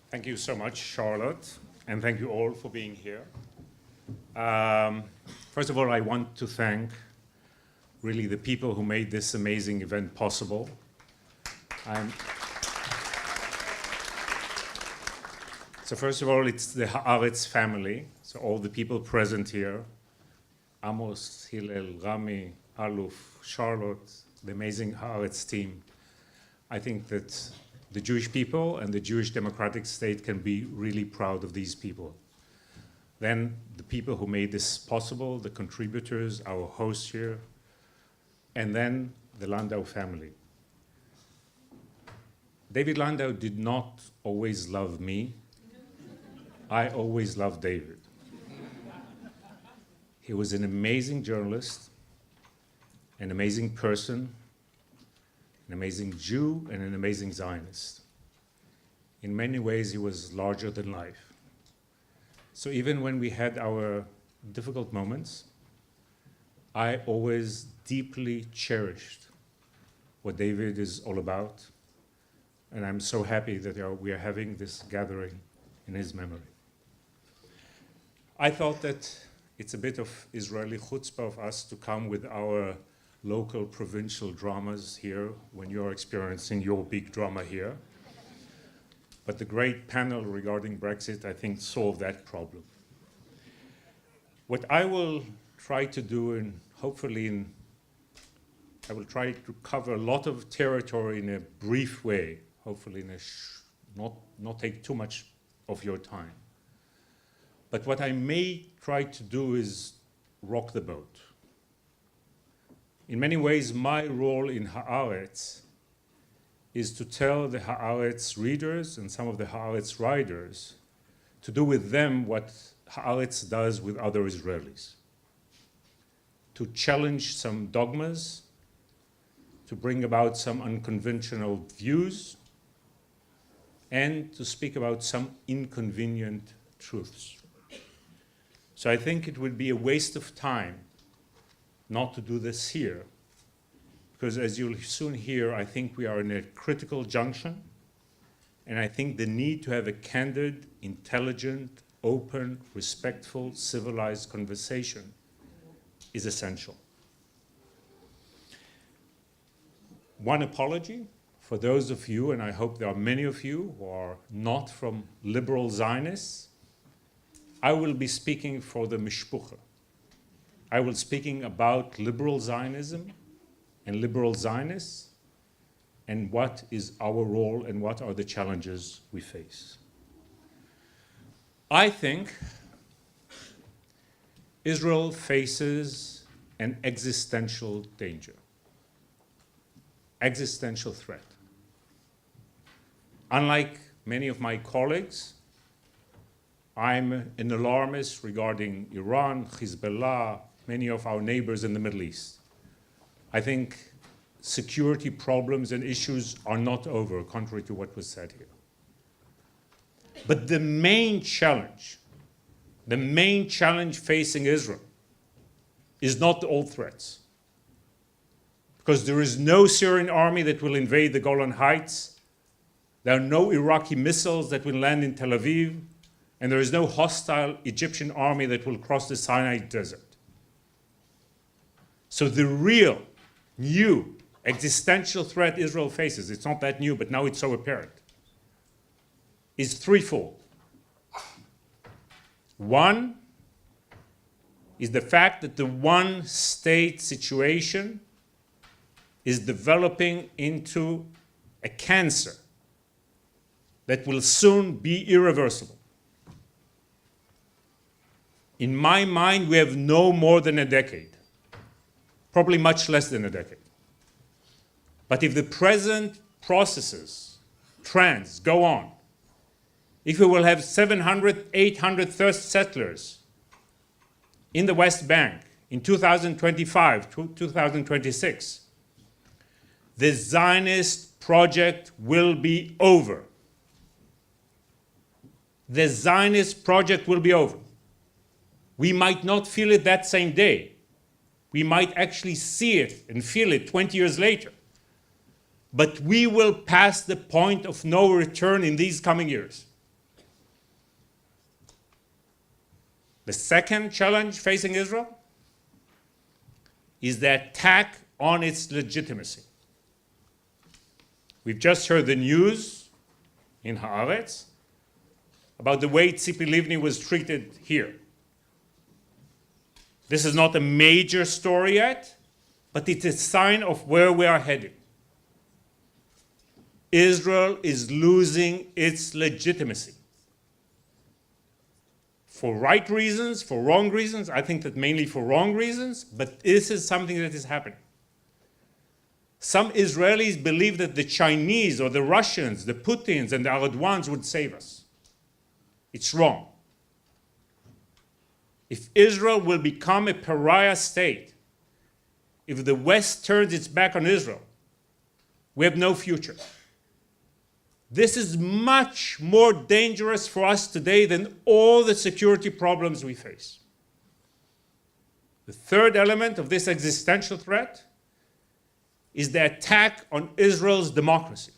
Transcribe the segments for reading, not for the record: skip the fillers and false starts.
Thank you so much, Charlotte, and thank you all for being here. First of all, I want to thank really the people who made this amazing event possible. So first of all, it's the Haaretz family, so all the people present here, Amos, Hillel, Rami, Aluf, Charlotte, the amazing Haaretz team. I think that the Jewish people and the Jewish democratic state can be really proud of these people. Then the people who made this possible, the contributors, our hosts here, and then the Landau family. David Landau did not always love me. I always loved David. He was an amazing journalist, an amazing person, an amazing Jew, and an amazing Zionist. In many ways, he was larger than life. So even when we had our difficult moments, I always deeply cherished what David is all about, and I'm so happy that we are having this gathering in his memory. I thought that it's a bit of Israeli chutzpah of us to come with our local provincial dramas here when you're experiencing your big drama here. But the great panel regarding Brexit, I think, solved that problem. What I will try to do, and hopefully I will try to cover a lot of territory in a brief way, hopefully not take too much of your time. But what I may try to do is rock the boat. In many ways, my role in Haaretz is to tell the Haaretz readers and some of the Haaretz writers to do with them what Haaretz does with other Israelis. To challenge some dogmas, to bring about some unconventional views, and to speak about some inconvenient truths. So I think it would be a waste of time not to do this here, because as you'll soon hear, I think we are in a critical junction, and I think the need to have a candid, intelligent, open, respectful, civilized conversation is essential. One apology for those of you, and I hope there are many of you who are not from liberal Zionists. I will be speaking for the Mishpucha. I will be speaking about liberal Zionism and liberal Zionists and what is our role and what are the challenges we face. I think Israel faces an existential danger, existential threat. Unlike many of my colleagues, I'm an alarmist regarding Iran, Hezbollah, many of our neighbors in the Middle East. I think security problems and issues are not over, contrary to what was said here. But the main challenge facing Israel is not all threats. Because there is no Syrian army that will invade the Golan Heights, there are no Iraqi missiles that will land in Tel Aviv, and there is no hostile Egyptian army that will cross the Sinai Desert. So the real, new, existential threat Israel faces, it's not that new, but now it's so apparent, is threefold. One is the fact that the one-state situation is developing into a cancer that will soon be irreversible. In my mind, we have no more than a decade, probably much less than a decade. But if the present processes, trends go on, if we will have 700, 800 first settlers in the West Bank in 2025, 2026, the Zionist project will be over. The Zionist project will be over. We might not feel it that same day. We might actually see it and feel it 20 years later. But we will pass the point of no return in these coming years. The second challenge facing Israel is the attack on its legitimacy. We've just heard the news in Haaretz about the way Tzipi Livni was treated here. This is not a major story yet, but it's a sign of where we are heading. Israel is losing its legitimacy. For right reasons, for wrong reasons, I think that mainly for wrong reasons, but this is something that is happening. Some Israelis believe that the Chinese or the Russians, the Putins and the Erdogans would save us. It's wrong. If Israel will become a pariah state, if the West turns its back on Israel, we have no future. This is much more dangerous for us today than all the security problems we face. The third element of this existential threat is the attack on Israel's democracy.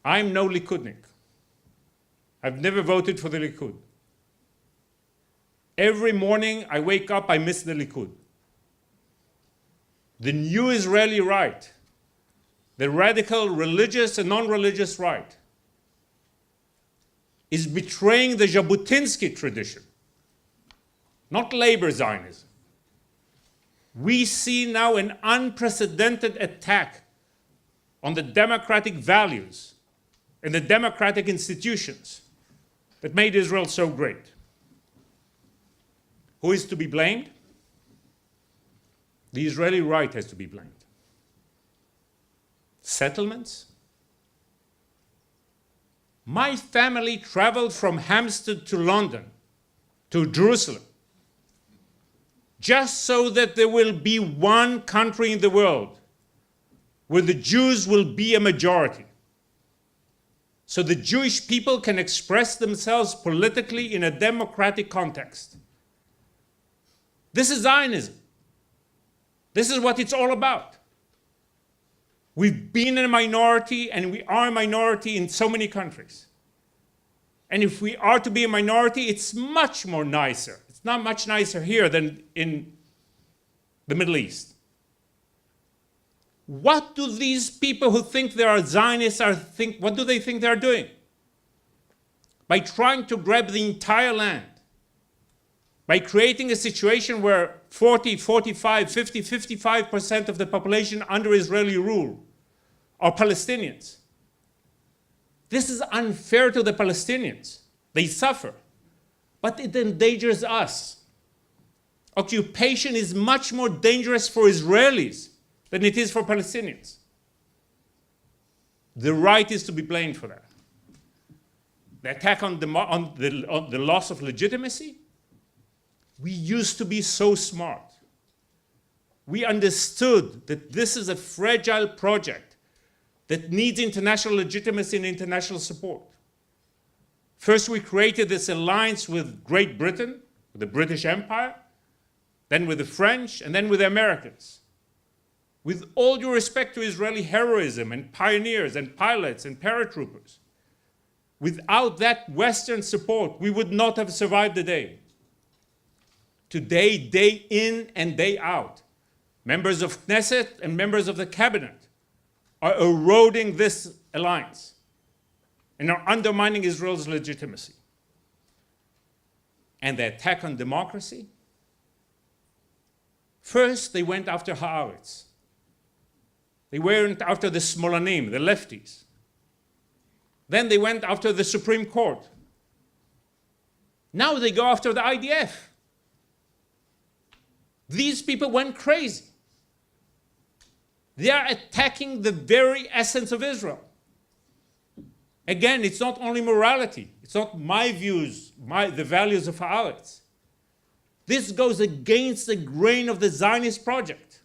I'm no Likudnik. I've never voted for the Likud. Every morning I wake up, I miss the Likud. The new Israeli right, the radical religious and non-religious right, is betraying the Jabotinsky tradition, not labor Zionism. We see now an unprecedented attack on the democratic values and the democratic institutions that made Israel so great. Who is to be blamed? The Israeli right has to be blamed. Settlements? My family traveled from Hampstead to London, to Jerusalem, just so that there will be one country in the world where the Jews will be a majority. So the Jewish people can express themselves politically in a democratic context. This is Zionism. This is what it's all about. We've been a minority and we are a minority in so many countries. And if we are to be a minority, it's much more nicer. It's not much nicer here than in the Middle East. What do these people who think they are Zionists what do they think they're doing? By trying to grab the entire land, by creating a situation where 40, 45, 50, 55% of the population under Israeli rule are Palestinians. This is unfair to the Palestinians. They suffer, but it endangers us. Occupation is much more dangerous for Israelis than it is for Palestinians. The right is to be blamed for that. The attack on the loss of legitimacy. We used to be so smart. We understood that this is a fragile project that needs international legitimacy and international support. First, we created this alliance with Great Britain, with the British Empire, then with the French, and then with the Americans. With all due respect to Israeli heroism and pioneers and pilots and paratroopers, without that Western support, we would not have survived the day. Today, day in and day out, members of Knesset and members of the cabinet are eroding this alliance and are undermining Israel's legitimacy. And the attack on democracy? First, they went after Haaretz. They went after the Smolanim, the lefties. Then they went after the Supreme Court. Now they go after the IDF. These people went crazy. They are attacking the very essence of Israel. Again, it's not only morality. It's not my views, the values of Haaretz. This goes against the grain of the Zionist project.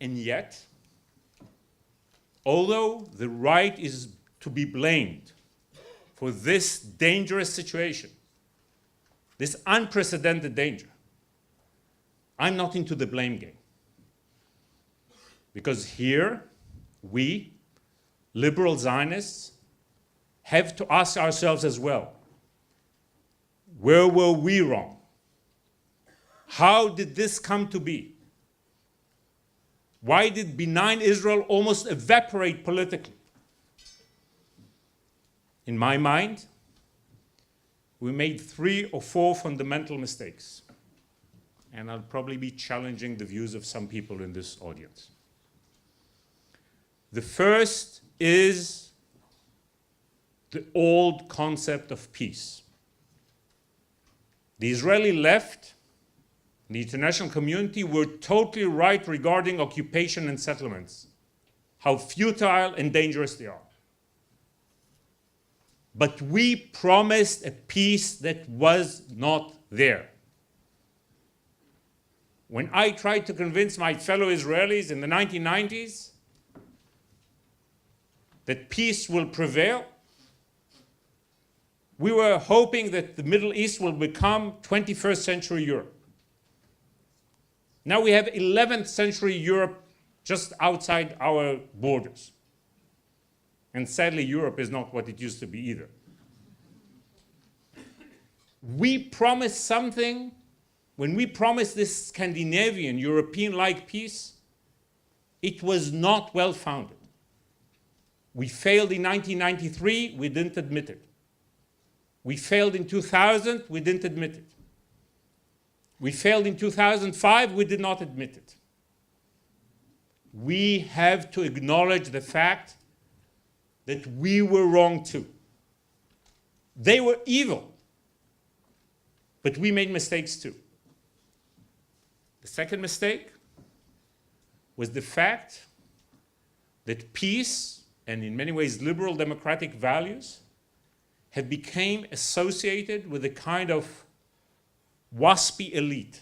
And yet, although the right is to be blamed for this dangerous situation, this unprecedented danger, I'm not into the blame game. Because here, we, liberal Zionists, have to ask ourselves as well, where were we wrong? How did this come to be? Why did benign Israel almost evaporate politically? In my mind, we made 3 or 4 fundamental mistakes. And I'll probably be challenging the views of some people in this audience. The first is the old concept of peace. The Israeli left, the international community were totally right regarding occupation and settlements, how futile and dangerous they are. But we promised a peace that was not there. When I tried to convince my fellow Israelis in the 1990s that peace will prevail, we were hoping that the Middle East will become 21st century Europe. Now we have 11th century Europe just outside our borders. And sadly, Europe is not what it used to be either. We promised something, when we promised this Scandinavian, European-like peace, it was not well-founded. We failed in 1993, we didn't admit it. We failed in 2000, we didn't admit it. We failed in 2005, we did not admit it. We have to acknowledge the fact that we were wrong too. They were evil, but we made mistakes too. The second mistake was the fact that peace, and in many ways liberal democratic values, have become associated with a kind of Waspy elite,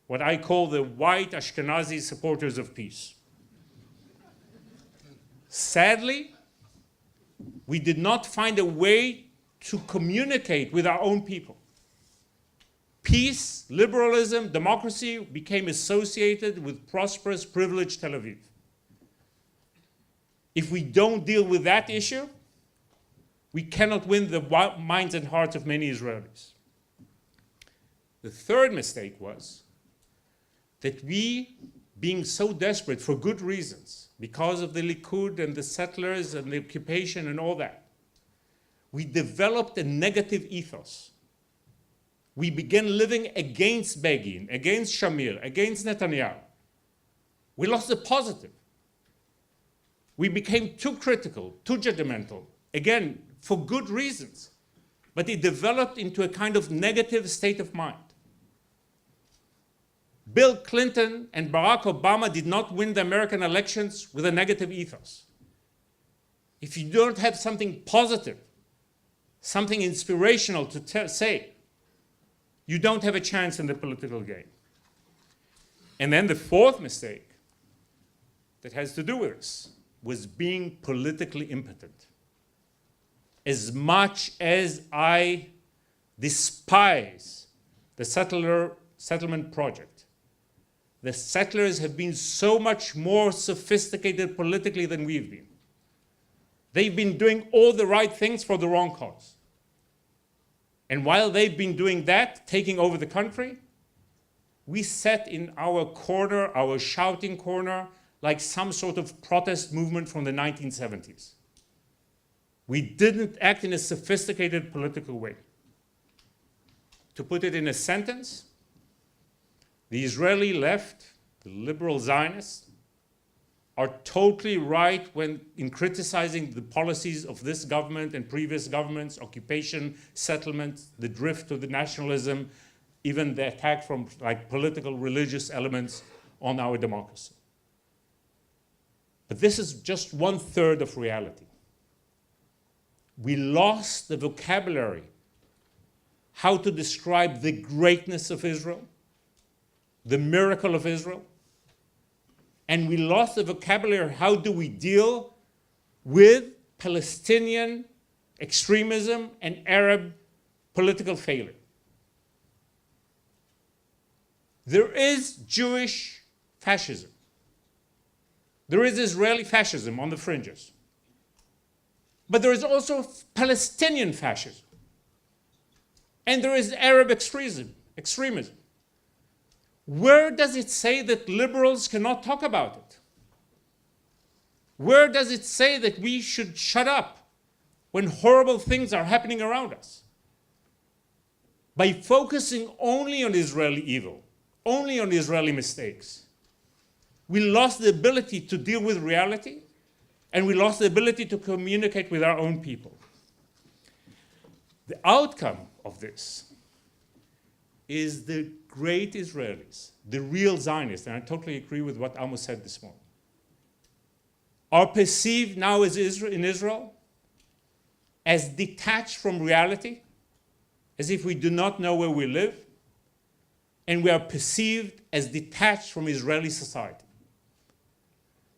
what I call the white Ashkenazi supporters of peace. Sadly, we did not find a way to communicate with our own people. Peace, liberalism, democracy became associated with prosperous, privileged Tel Aviv. If we don't deal with that issue, we cannot win the minds and hearts of many Israelis. The third mistake was that we, being so desperate for good reasons, because of the Likud and the settlers and the occupation and all that, we developed a negative ethos. We began living against Begin, against Shamir, against Netanyahu. We lost the positive. We became too critical, too judgmental, again, for good reasons. But it developed into a kind of negative state of mind. Bill Clinton and Barack Obama did not win the American elections with a negative ethos. If you don't have something positive, something inspirational to say, you don't have a chance in the political game. And then the fourth mistake that has to do with this was being politically impotent. As much as I despise the settlement project, the settlers have been so much more sophisticated politically than we've been. They've been doing all the right things for the wrong cause. And while they've been doing that, taking over the country, we sat in our corner, our shouting corner, like some sort of protest movement from the 1970s. We didn't act in a sophisticated political way. To put it in a sentence, the Israeli left, the liberal Zionists, are totally right when in criticizing the policies of this government and previous governments, occupation, settlement, the drift to the nationalism, even the attack from like political, religious elements on our democracy. But this is just 1/3 of reality. We lost the vocabulary, how to describe the greatness of Israel, the miracle of Israel, and we lost the vocabulary, how do we deal with Palestinian extremism and Arab political failure. There is Jewish fascism. There is Israeli fascism on the fringes. But there is also Palestinian fascism. And there is Arab extremism. Where does it say that liberals cannot talk about it? Where does it say that we should shut up when horrible things are happening around us? By focusing only on Israeli evil, only on Israeli mistakes, we lost the ability to deal with reality, and we lost the ability to communicate with our own people. The outcome of this is the great Israelis, the real Zionists, and I totally agree with what Amos said this morning, are perceived now as in Israel as detached from reality, as if we do not know where we live, and we are perceived as detached from Israeli society.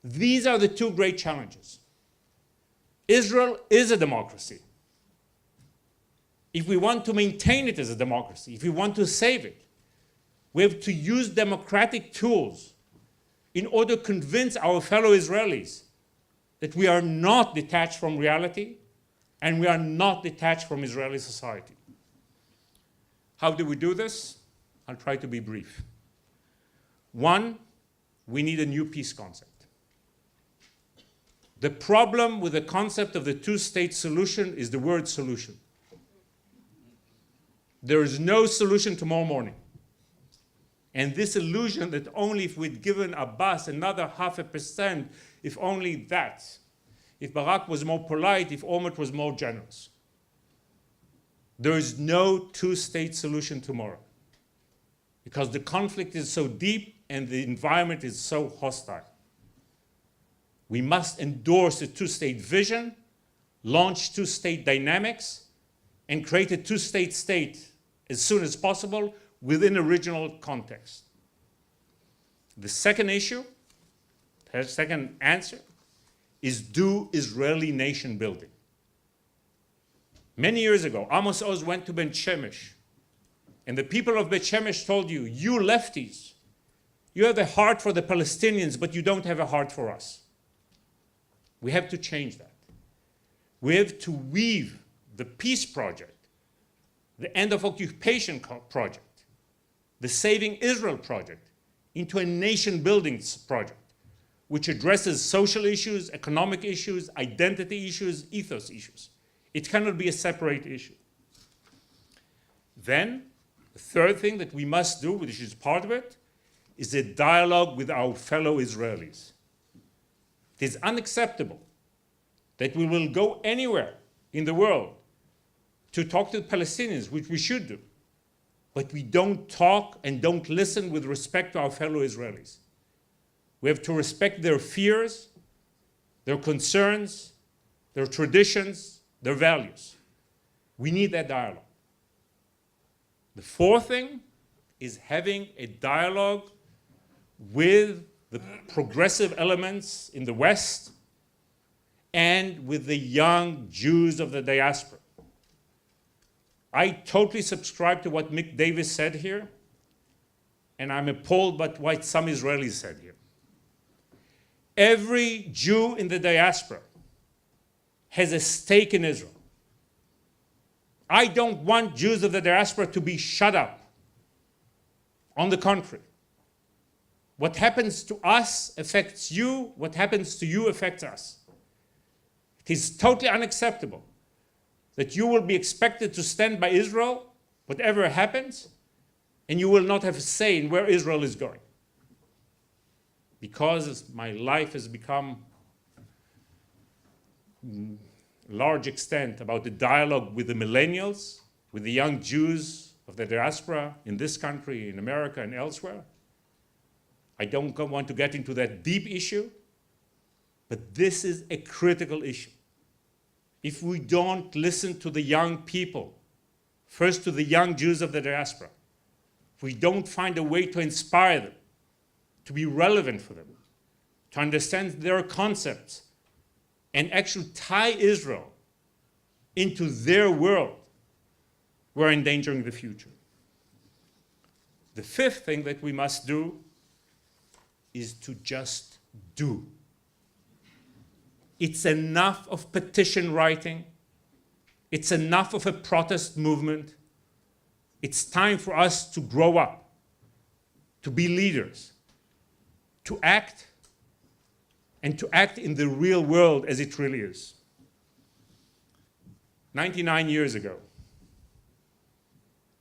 These are the two great challenges. Israel is a democracy. If we want to maintain it as a democracy, if we want to save it, we have to use democratic tools in order to convince our fellow Israelis that we are not detached from reality and we are not detached from Israeli society. How do we do this? I'll try to be brief. One, we need a new peace concept. The problem with the concept of the two-state solution is the word solution. There is no solution tomorrow morning. And this illusion that only if we'd given Abbas another 0.5%, if only that, if Barak was more polite, if Olmert was more generous. There is no two-state solution tomorrow because the conflict is so deep and the environment is so hostile. We must endorse a two-state vision, launch two-state dynamics, and create a two-state state as soon as possible within a regional context. The second issue, the second answer, is do Israeli nation building. Many years ago, Amos Oz went to Bet Shemesh, and the people of Bet Shemesh told you, you lefties, you have a heart for the Palestinians, but you don't have a heart for us. We have to change that. We have to weave the peace project, the end of occupation project, the Saving Israel project into a nation-building project, which addresses social issues, economic issues, identity issues, ethos issues. It cannot be a separate issue. Then, the third thing that we must do, which is part of it, is a dialogue with our fellow Israelis. It is unacceptable that we will go anywhere in the world to talk to the Palestinians, which we should do, but we don't talk and don't listen with respect to our fellow Israelis. We have to respect their fears, their concerns, their traditions, their values. We need that dialogue. The fourth thing is having a dialogue with the progressive elements in the West and with the young Jews of the diaspora. I totally subscribe to what Mick Davis said here, and I'm appalled by what some Israelis said here. Every Jew in the diaspora has a stake in Israel. I don't want Jews of the diaspora to be shut up. On the contrary, what happens to us affects you, what happens to you affects us. It is totally unacceptable that you will be expected to stand by Israel, whatever happens, and you will not have a say in where Israel is going. Because my life has become a large extent about the dialogue with the millennials, with the young Jews of the diaspora in this country, in America, and elsewhere. I don't want to get into that deep issue, but this is a critical issue. If we don't listen to the young people, first to the young Jews of the diaspora, if we don't find a way to inspire them, to be relevant for them, to understand their concepts, and actually tie Israel into their world, we're endangering the future. The fifth thing that we must do is to just do. It's enough of petition writing. It's enough of a protest movement. It's time for us to grow up, to be leaders, to act, and to act in the real world as it really is. 99 years ago,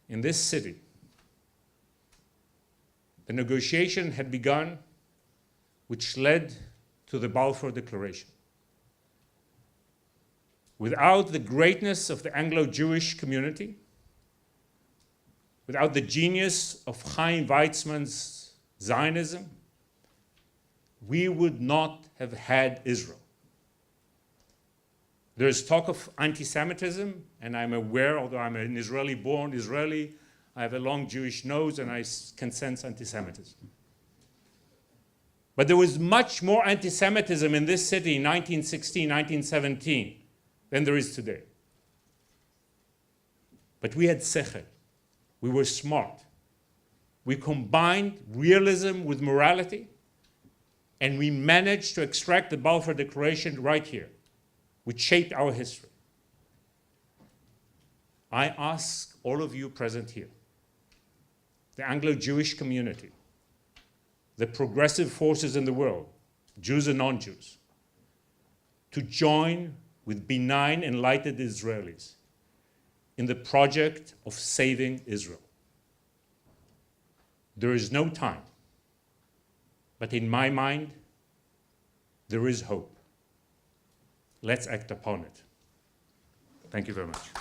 in this city, the negotiation had begun which led to the Balfour Declaration. Without the greatness of the Anglo-Jewish community, without the genius of Chaim Weizmann's Zionism, we would not have had Israel. There's talk of anti-Semitism, and I'm aware, although I'm an Israeli-born Israeli, I have a long Jewish nose and I can sense anti-Semitism. But there was much more anti-Semitism in this city in 1916, 1917 than there is today. But we had sechel. We were smart. We combined realism with morality, and we managed to extract the Balfour Declaration right here, which shaped our history. I ask all of you present here, the Anglo-Jewish community, the progressive forces in the world, Jews and non-Jews, to join with benign, enlightened Israelis in the project of saving Israel. There is no time, but in my mind, there is hope. Let's act upon it. Thank you very much.